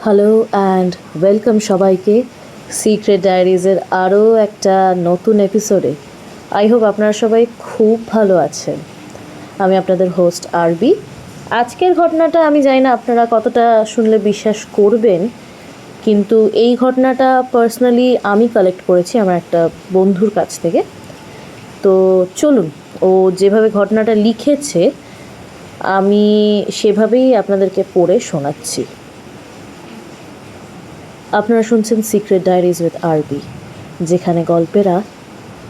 Hello and welcome সবাইকে secret ডায়েরিজের আরও একটা নতুন এপিসোডে। আই হোপ আপনারা সবাই খুব ভালো আছেন। আমি আপনাদের হোস্ট আরবি। আজকের ঘটনাটা আমি জানি না আপনারা কতটা শুনলে বিশ্বাস করবেন, কিন্তু এই ঘটনাটা পার্সোনালি আমি কালেক্ট করেছি আমার একটা বন্ধুর কাছ থেকে। তো চলুন, ও যেভাবে ঘটনাটা লিখেছে আমি সেভাবেই আপনাদেরকে পড়ে শোনাচ্ছি। আপনারা শুনছেন সিক্রেট ডায়েরিজ উইথ আরবি, যেখানে গল্পেরা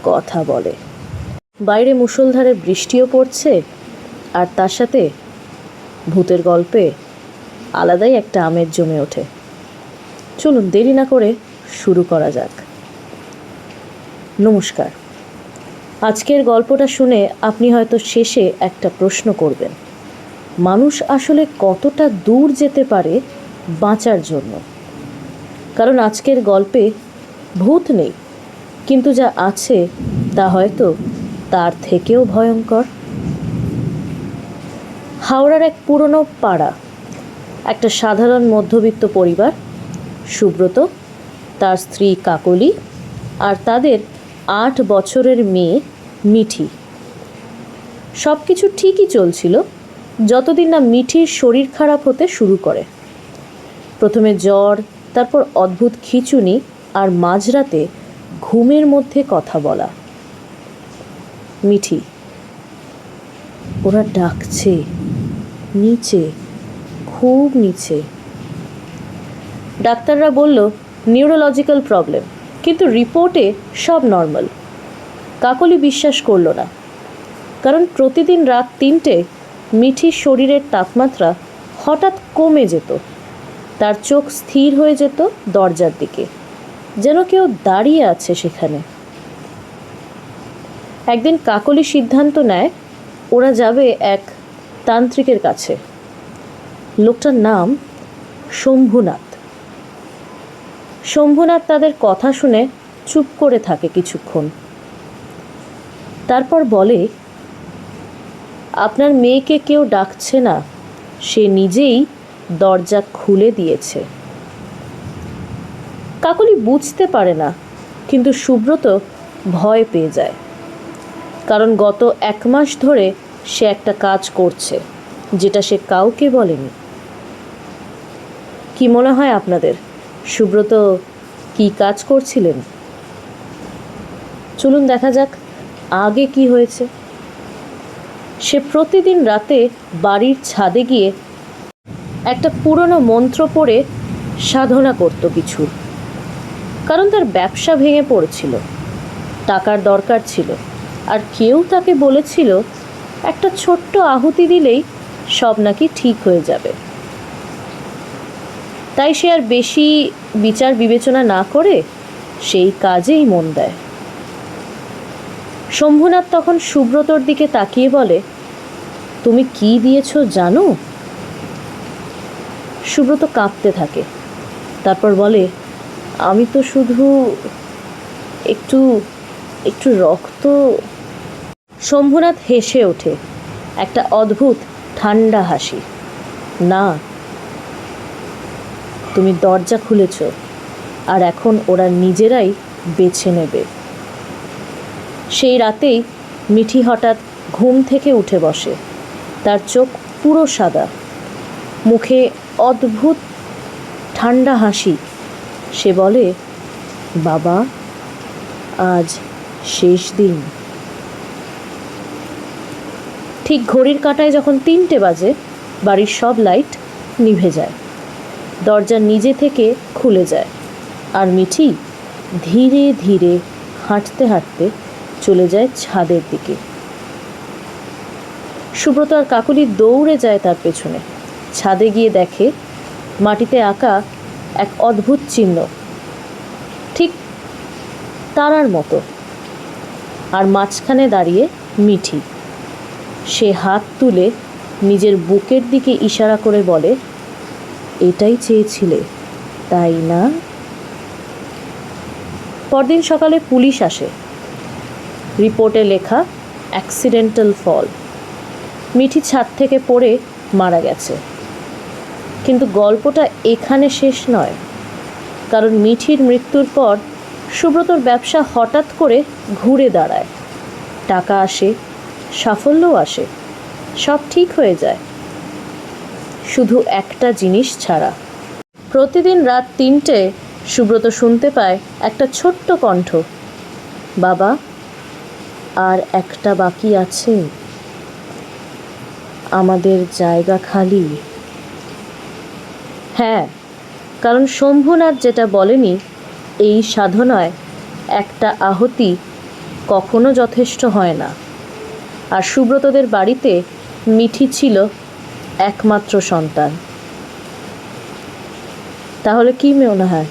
কথা বলে। বাইরে মুষলধারে বৃষ্টিও পড়ছে, আর তার সাথে ভূতের গল্পে আলাদাই একটা আমেজ জমে ওঠে। চলুন দেরি না করে শুরু করা যাক। নমস্কার। আজকের গল্পটা শুনে আপনি হয়তো শেষে একটা প্রশ্ন করবেন, মানুষ আসলে কতটা দূর যেতে পারে বাঁচার জন্য? কারণ আজকের গল্পে ভূত নেই, কিন্তু যা আছে তা হয়তো তার থেকেও ভয়ঙ্কর। হাওড়ার এক পুরনো পাড়া, একটা সাধারণ মধ্যবিত্ত পরিবার, সুব্রত, তার স্ত্রী কাকলি আর তাদের 8 বছরের মেয়ে মিঠি। সব কিছু ঠিকই চলছিল যতদিন না মিঠির শরীর খারাপ হতে শুরু করে। প্রথমে জ্বর, তারপর অদ্ভুত খিঁচুনি, আর মাঝরাতে ঘুমের মধ্যে কথা বলা। মিঠি, ওরা ডাকছে, নিচে, খুব নিচে। ডাক্তাররা বলল নিউরোলজিক্যাল প্রবলেম, কিন্তু রিপোর্টে সব নর্মাল। কাকলি বিশ্বাস করল না, কারণ প্রতিদিন রাত 3টে মিঠির শরীরের তাপমাত্রা হঠাৎ কমে যেত। তার চোখ স্থির হয়ে যেত দরজার দিকে, যেন কেউ দাঁড়িয়ে আছে সেখানে। একদিন কাকলি সিদ্ধান্ত নেয় ওরা যাবে এক তান্ত্রিকের কাছে। লোকটার নাম শম্ভুনাথ। শম্ভুনাথ তাদের কথা শুনে চুপ করে থাকে কিছুক্ষণ, তারপর বলে, আপনার মেয়েকে কেউ ডাকছে না, সে নিজেই দরজা খুলে দিয়েছে। কাকলি বুঝতে পারে না, কিন্তু সুব্রত ভয় পেয়ে যায়, কারণ গত 1 মাস ধরে সে একটা কাজ করছে যেটা সে কাউকে বলেনি। কি মনে হয় আপনাদের, সুব্রত কি কাজ করছিলেন? চলুন দেখা যাক আগে কি হয়েছে। সে প্রতিদিন রাতে বাড়ির ছাদে গিয়ে একটা পুরনো মন্ত্র পড়ে সাধনা করত কিছু, কারণ তার ব্যবসা ভেঙে পড়েছিল, টাকার দরকার ছিল, আর কেউ তাকে বলেছিল একটা ছোট্ট আহুতি দিলেই সব নাকি ঠিক হয়ে যাবে। তাই সে আর বেশি বিচার বিবেচনা না করে সেই কাজেই মন দেয়। শম্ভুনাথ তখন সুব্রতর দিকে তাকিয়ে বলে, তুমি কি দিয়েছো জানো? সুব্রত কাঁপতে থাকে, তারপর বলে, আমি তো শুধু একটু একটু রক্ত। শম্ভুনাথ হেসে ওঠে, একটা অদ্ভুত ঠান্ডা হাসি। না, তুমি দরজা খুলেছ, আর এখন ওরা নিজেরাই বেছে নেবে। সেই রাতেই মিঠি হঠাৎ ঘুম থেকে উঠে বসে। তার চোখ পুরো সাদা, মুখে অদ্ভুত ঠান্ডা হাসি। সে বলে, বাবা, আজ শেষ দিন। ঠিক ঘড়ির কাঁটায় যখন 3টে বাজে, বাড়ির সব লাইট নিভে যায়, দরজা নিজে থেকে খুলে যায়, আর মিঠি ধীরে ধীরে হাঁটতে হাঁটতে চলে যায় ছাদের দিকে। সুব্রত আর কাকলি দৌড়ে যায় তার পেছনে। ছাদে গিয়ে দেখে মাটিতে আঁকা এক অদ্ভুত চিহ্ন, ঠিক তারার মতো, আর মাঝখানে দাঁড়িয়ে মিঠি। সে হাত তুলে নিজের বুকের দিকে ইশারা করে বলে, এটাই চেয়েছিলে, তাই না? পরদিন সকালে পুলিশ আসে। রিপোর্টে লেখা অ্যাক্সিডেন্টাল ফল। মিঠি ছাদ থেকে পড়ে মারা গেছে। কিন্তু গল্পটা এখানে শেষ নয়, কারণ মিঠির মৃত্যুর পর সুব্রতর ব্যবসা হঠাৎ করে ঘুরে দাঁড়ায়। টাকা আসে, সাফল্যও আসে, সব ঠিক হয়ে যায়, শুধু একটা জিনিস ছাড়া। প্রতিদিন রাত 3টে সুব্রত শুনতে পায় একটা ছোট্ট কণ্ঠ, বাবা আর একটা বাকি আছে, আমাদের জায়গা খালি। হ্যাঁ, কারণ শম্ভুনাথ যেটা বলেনি, এই সাধনায় একটা আহুতি কখনো যথেষ্ট হয় না। আর সুব্রতদের বাড়িতে মিঠি ছিল একমাত্র সন্তান। তাহলে কি মনে হয়,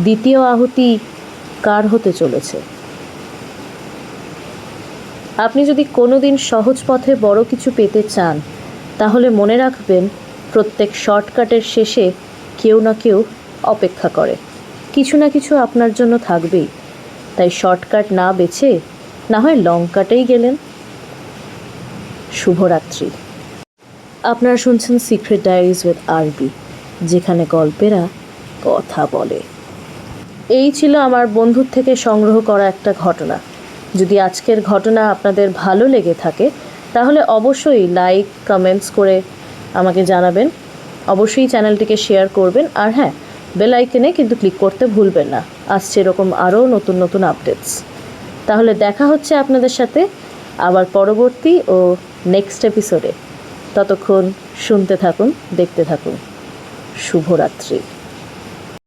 দ্বিতীয় আহুতি কার হতে চলেছে? আপনি যদি কোনোদিন সহজ পথে বড় কিছু পেতে চান, তাহলে মনে রাখবেন, প্রত্যেক শর্টকাটের শেষে কেউ না কেউ অপেক্ষা করে। কিছু না কিছু আপনার জন্য থাকবেই। তাই শর্টকাট না বেছে না হয় লং কাটেই গেলেন। শুভরাত্রি। আপনারা শুনছেন সিক্রেট ডায়েরিজ উইথ আরবি, যেখানে গল্পেরা কথা বলে। এই ছিল আমার বন্ধুর থেকে সংগ্রহ করা একটা ঘটনা। যদি আজকের ঘটনা আপনাদের ভালো লেগে থাকে, তাহলে অবশ্যই লাইক কমেন্টস করে আমাকে জানাবেন। অবশ্যই চ্যানেলটিকে শেয়ার করবেন, আর হ্যাঁ, বেল আইকনে কিন্তু ক্লিক করতে ভুলবেন না। আসছে এরকম আরও নতুন নতুন আপডেটস। তাহলে দেখা হচ্ছে আপনাদের সাথে আবার পরবর্তী ও নেক্সট এপিসোডে। ততক্ষণ শুনতে থাকুন, দেখতে থাকুন। শুভরাত্রি।